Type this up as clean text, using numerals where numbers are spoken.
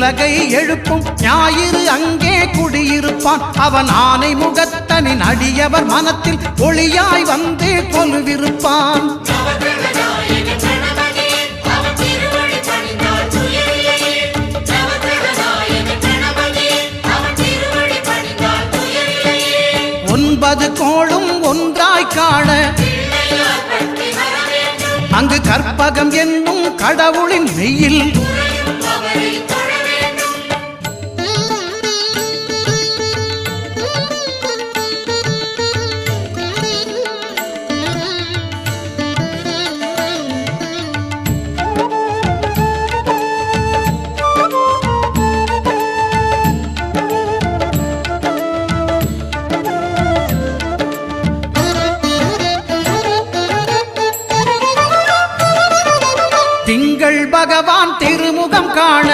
உலகை எழுப்பும் ஞாயிறு அங்கே குடியிருப்பான். அவன் ஆனை முகத்தனின் அடியவர் மனத்தில் ஒளியாய் வந்து கொலுவிருப்பான். ஒன்பது கோளும் ஒன்றாய் காண அங்கு கற்பகம் என்னும் கடவுளின் மெய்யில் திங்கள் பகவான் திருமுகம் காண